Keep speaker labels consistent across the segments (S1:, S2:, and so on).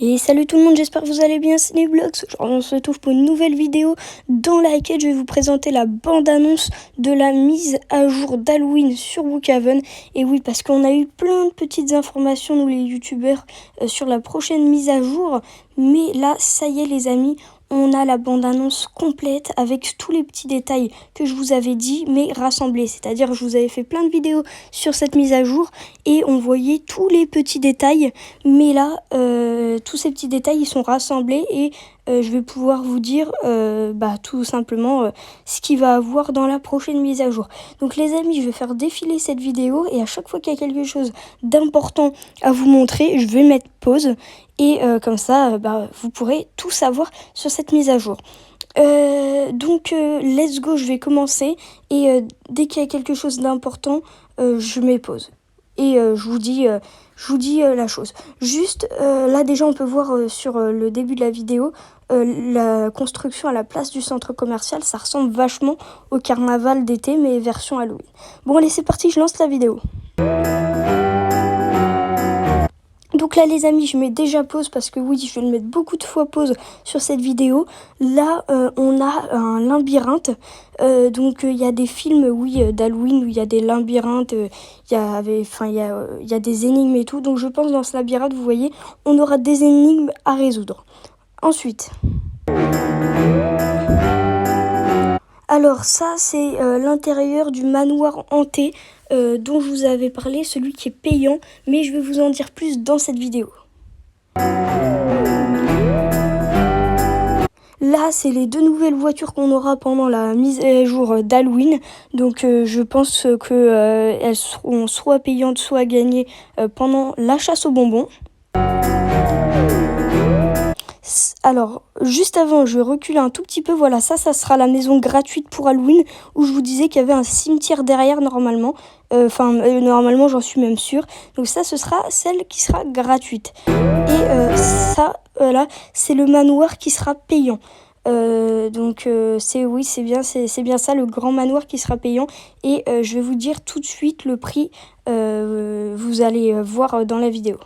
S1: Et salut tout le monde, j'espère que vous allez bien, c'est Neblox. Aujourd'hui on se retrouve pour une nouvelle vidéo dans laquelle je vais vous présenter la bande-annonce de la mise à jour d'Halloween sur Brookhaven. Et oui, parce qu'on a eu plein de petites informations, nous les youtubeurs, sur la prochaine mise à jour. Mais là, ça y est les amis, on a la bande-annonce complète avec tous les petits détails que je vous avais dit, mais rassemblés. C'est-à-dire que je vous avais fait plein de vidéos sur cette mise à jour et on voyait tous les petits détails. Mais là, tous ces petits détails, ils sont rassemblés et je vais pouvoir vous dire tout simplement ce qu'il va avoir dans la prochaine mise à jour. Donc les amis, je vais faire défiler cette vidéo et à chaque fois qu'il y a quelque chose d'important à vous montrer, je vais mettre pause. Et comme ça, vous pourrez tout savoir sur cette mise à jour. Let's go, je vais commencer. Et dès qu'il y a quelque chose d'important, je mets pause. Et je vous dis la chose. Juste, là déjà, on peut voir sur le début de la vidéo, la construction à la place du centre commercial. Ça ressemble vachement au carnaval d'été, mais version Halloween. Bon, allez, c'est parti, je lance la vidéo. Donc là les amis, je mets déjà pause parce que oui, je vais le mettre beaucoup de fois pause sur cette vidéo. Là, on a un labyrinthe. Il y a des films, d'Halloween où il y a des labyrinthes, il y a des énigmes et tout. Donc je pense dans ce labyrinthe, vous voyez, on aura des énigmes à résoudre. Ensuite... Alors ça, c'est l'intérieur du manoir hanté dont je vous avais parlé, celui qui est payant, mais je vais vous en dire plus dans cette vidéo. Là, c'est les deux nouvelles voitures qu'on aura pendant la mise à jour d'Halloween. Donc je pense que elles seront soit payantes, soit gagnées pendant la chasse aux bonbons. Alors, juste avant, je vais reculer un tout petit peu. Voilà, ça sera la maison gratuite pour Halloween, où je vous disais qu'il y avait un cimetière derrière normalement. Normalement, j'en suis même sûre. Donc ça, ce sera celle qui sera gratuite. Et là, c'est le manoir qui sera payant. C'est bien ça, le grand manoir qui sera payant. Et je vais vous dire tout de suite le prix. Vous allez voir dans la vidéo.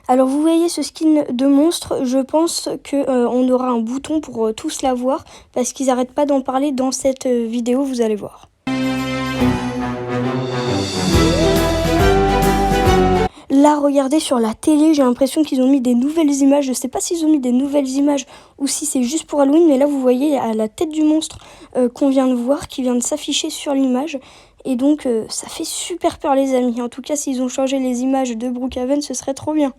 S1: Alors vous voyez ce skin de monstre, je pense qu'on aura un bouton pour tous l'avoir parce qu'ils n'arrêtent pas d'en parler dans cette vidéo, vous allez voir. Là, regardez sur la télé, j'ai l'impression qu'ils ont mis des nouvelles images. Je ne sais pas s'ils ont mis des nouvelles images ou si c'est juste pour Halloween, mais là vous voyez à la tête du monstre qu'on vient de voir, qui vient de s'afficher sur l'image. Et donc ça fait super peur les amis. En tout cas, s'ils ont changé les images de Brookhaven, ce serait trop bien.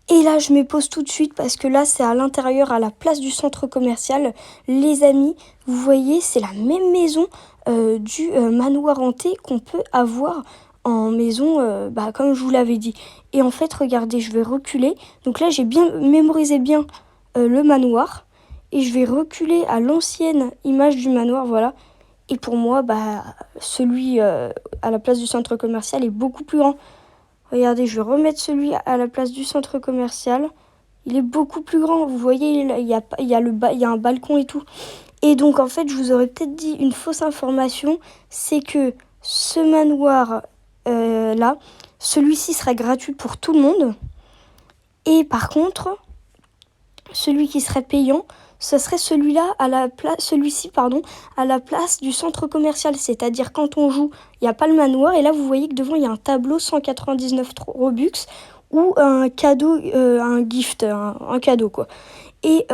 S1: Et là, je me pose tout de suite parce que là, c'est à l'intérieur, à la place du centre commercial. Les amis, vous voyez, c'est la même maison du manoir hanté qu'on peut avoir en maison, comme je vous l'avais dit. Et en fait, regardez, je vais reculer. Donc là, j'ai bien mémorisé le manoir. Et je vais reculer à l'ancienne image du manoir, voilà. Et pour moi, celui à la place du centre commercial est beaucoup plus grand. Regardez, je vais remettre celui à la place du centre commercial. Il est beaucoup plus grand. Vous voyez, il y a un balcon et tout. Et donc, en fait, je vous aurais peut-être dit une fausse information. C'est que ce manoir, là, celui-ci sera gratuit pour tout le monde. Et par contre, celui qui serait payant, ce serait celui-ci, à la place du centre commercial. C'est-à-dire quand on joue, il n'y a pas le manoir. Et là, vous voyez que devant, il y a un tableau 199 Robux ou un cadeau, un gift, un cadeau, quoi. Et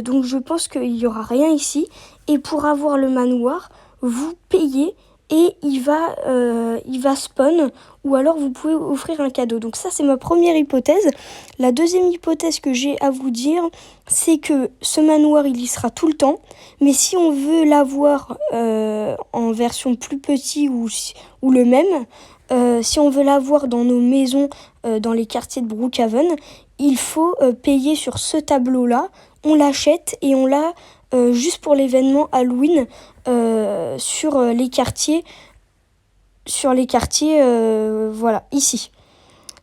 S1: donc, je pense qu'il n'y aura rien ici. Et pour avoir le manoir, vous payez et il va spawn, ou alors vous pouvez offrir un cadeau. Donc ça, c'est ma première hypothèse. La deuxième hypothèse que j'ai à vous dire, c'est que ce manoir, il y sera tout le temps. Mais si on veut l'avoir en version plus petit ou le même, si on veut l'avoir dans nos maisons, dans les quartiers de Brookhaven, il faut payer sur ce tableau-là. On l'achète et on l'a juste pour l'événement Halloween sur les quartiers, voilà, ici.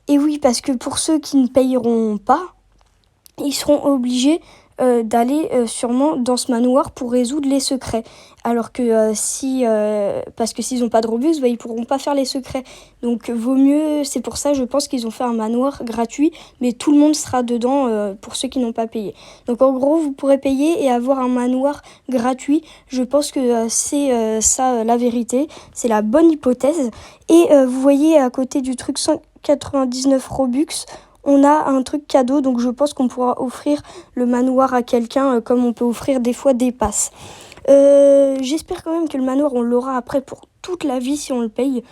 S1: Et oui, parce que pour ceux qui ne payeront pas, ils seront obligés d'aller sûrement dans ce manoir pour résoudre les secrets. Alors que parce que s'ils n'ont pas de Robux, ils pourront pas faire les secrets. Donc vaut mieux, c'est pour ça je pense qu'ils ont fait un manoir gratuit, mais tout le monde sera dedans pour ceux qui n'ont pas payé. Donc en gros, vous pourrez payer et avoir un manoir gratuit. Je pense que c'est ça la vérité, c'est la bonne hypothèse. Et vous voyez à côté du truc 199 Robux, on a un truc cadeau, donc je pense qu'on pourra offrir le manoir à quelqu'un comme on peut offrir des fois des passes. J'espère quand même que le manoir on l'aura après pour toute la vie si on le paye.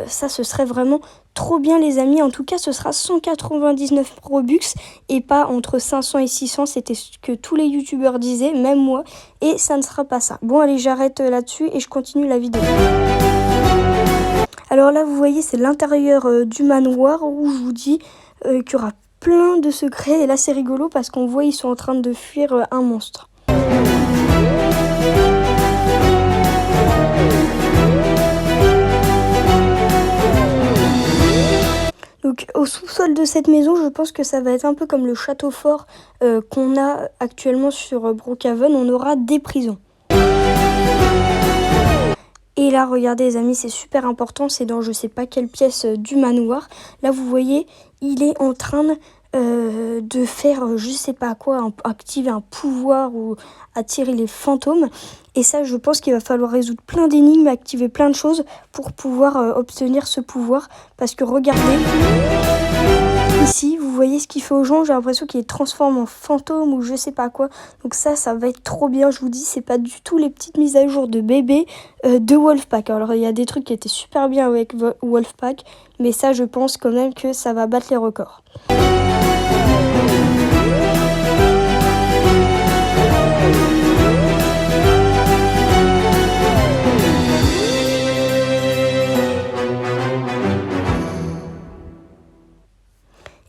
S1: Ça ce serait vraiment trop bien les amis. En tout cas ce sera 199 Robux et pas entre 500 et 600. C'était ce que tous les youtubeurs disaient, même moi. Et ça ne sera pas ça. Bon allez, j'arrête là-dessus et je continue la vidéo. Alors là vous voyez c'est l'intérieur du manoir où je vous dis qu'il y aura plein de secrets. Et là c'est rigolo parce qu'on voit ils sont en train de fuir un monstre. Donc au sous-sol de cette maison, je pense que ça va être un peu comme le château fort qu'on a actuellement sur Brookhaven. On aura des prisons. Et là, regardez les amis, c'est super important, c'est dans je sais pas quelle pièce du manoir. Là, vous voyez, il est en train de faire je sais pas quoi, activer un pouvoir ou attirer les fantômes. Et ça, je pense qu'il va falloir résoudre plein d'énigmes, activer plein de choses pour pouvoir obtenir ce pouvoir. Parce que regardez, ici, vous voyez ce qu'il fait aux gens, j'ai l'impression qu'il les transforme en fantômes ou je sais pas quoi. Donc ça va être trop bien, je vous dis, c'est pas du tout les petites mises à jour de bébé de Wolfpack. Alors il y a des trucs qui étaient super bien avec Wolfpack, mais ça je pense quand même que ça va battre les records.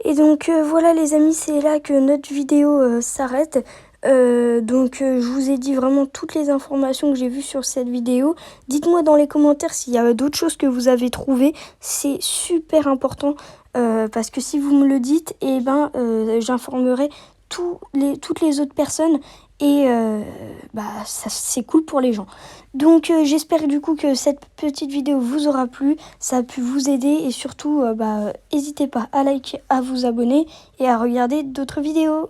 S1: Et donc voilà les amis, c'est là que notre vidéo s'arrête. Je vous ai dit vraiment toutes les informations que j'ai vues sur cette vidéo. Dites-moi dans les commentaires s'il y a d'autres choses que vous avez trouvées. C'est super important parce que si vous me le dites, j'informerai toutes les autres personnes et ça c'est cool pour les gens. Donc j'espère du coup que cette petite vidéo vous aura plu, ça a pu vous aider et surtout n'hésitez pas à liker, à vous abonner et à regarder d'autres vidéos.